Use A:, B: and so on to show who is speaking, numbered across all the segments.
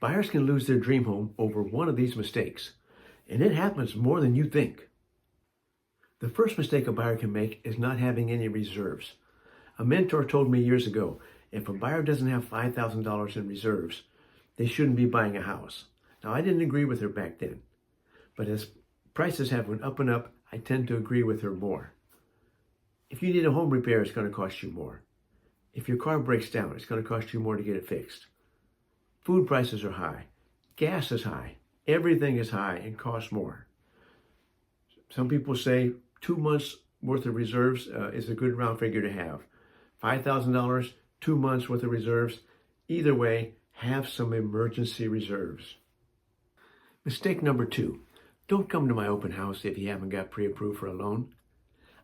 A: Buyers can lose their dream home over one of these mistakes, and it happens more than you think. The first mistake a buyer can make is not having any reserves. A mentor told me years ago, if a buyer doesn't have $5,000 in reserves, they shouldn't be buying a house. Now, I didn't agree with her back then, but as prices have went up and up, I tend to agree with her more. If you need a home repair, it's going to cost you more. If your car breaks down, it's going to cost you more to get it fixed. Food prices are high. Gas is high. Everything is high and costs more. Some people say 2 months worth of reserves is a good round figure to have. $5,000, 2 months worth of reserves. Either way, have some emergency reserves. Mistake number 2, don't come to my open house if you haven't got pre-approved for a loan.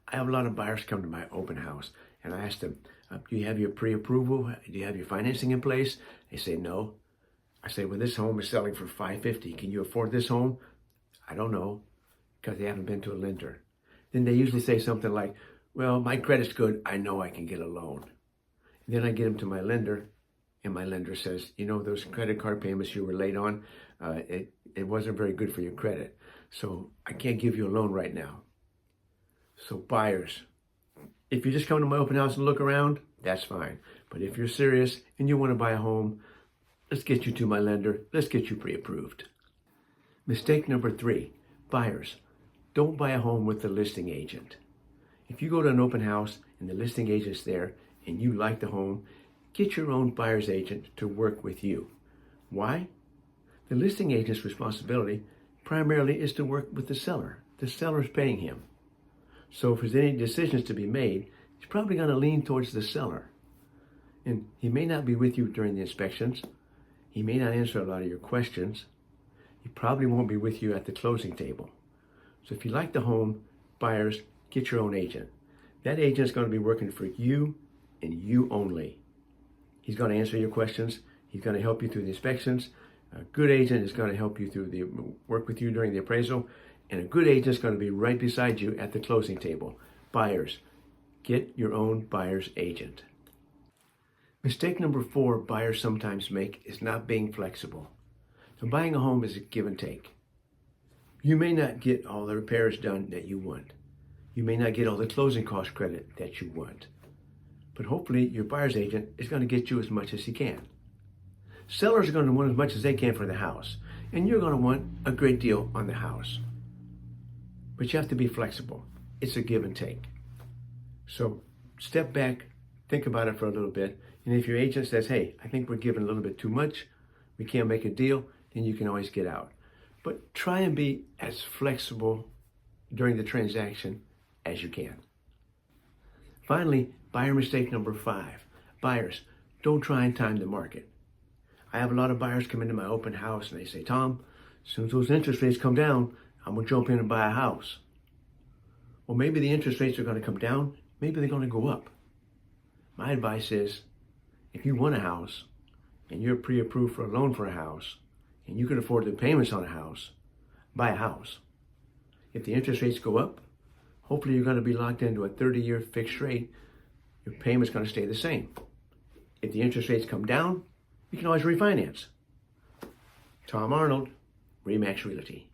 A: I have a lot of buyers come to my open house and I ask them, do you have your pre-approval? Do you have your financing in place? They say no. I say, well, this home is selling for $550. Can you afford this home? I don't know, because they haven't been to a lender. Then they usually say something like, well, my credit's good. I know I can get a loan. And then I get them to my lender, and my lender says, you know, those credit card payments you were late on, it wasn't very good for your credit. So I can't give you a loan right now. So buyers, if you just come to my open house and look around, that's fine. But if you're serious and you want to buy a home, let's get you to my lender. Let's get you pre-approved. Mistake number 3, buyers, don't buy a home with the listing agent. If you go to an open house and the listing agent's there and you like the home, get your own buyer's agent to work with you. Why? The listing agent's responsibility primarily is to work with the seller. The seller's paying him. So if there's any decisions to be made, he's probably going to lean towards the seller. And he may not be with you during the inspections. He may not answer a lot of your questions. He probably won't be with you at the closing table. So if you like the home, buyers, get your own agent. That agent's going to be working for you and you only. He's going to answer your questions. He's going to help you through the inspections. A good agent is going to help you work with you during the appraisal. And a good agent is going to be right beside you at the closing table. Buyers, get your own buyer's agent. Mistake number 4 buyers sometimes make is not being flexible. So buying a home is a give and take. You may not get all the repairs done that you want. You may not get all the closing cost credit that you want. But hopefully your buyer's agent is going to get you as much as he can. Sellers are going to want as much as they can for the house. And you're going to want a great deal on the house. But you have to be flexible. It's a give and take. So step back, think about it for a little bit. And if your agent says, hey, I think we're giving a little bit too much, we can't make a deal, then you can always get out. But try and be as flexible during the transaction as you can. Finally, buyer mistake number 5. Buyers, don't try and time the market. I have a lot of buyers come into my open house and they say, Tom, as soon as those interest rates come down, I'm going to jump in and buy a house. Well, maybe the interest rates are going to come down. Maybe they're going to go up. My advice is, if you want a house and you're pre-approved for a loan for a house and you can afford the payments on a house, buy a house. If the interest rates go up, hopefully you're going to be locked into a 30-year fixed rate. Your payment's going to stay the same. If the interest rates come down, you can always refinance. Tom Arnold, RE Realty.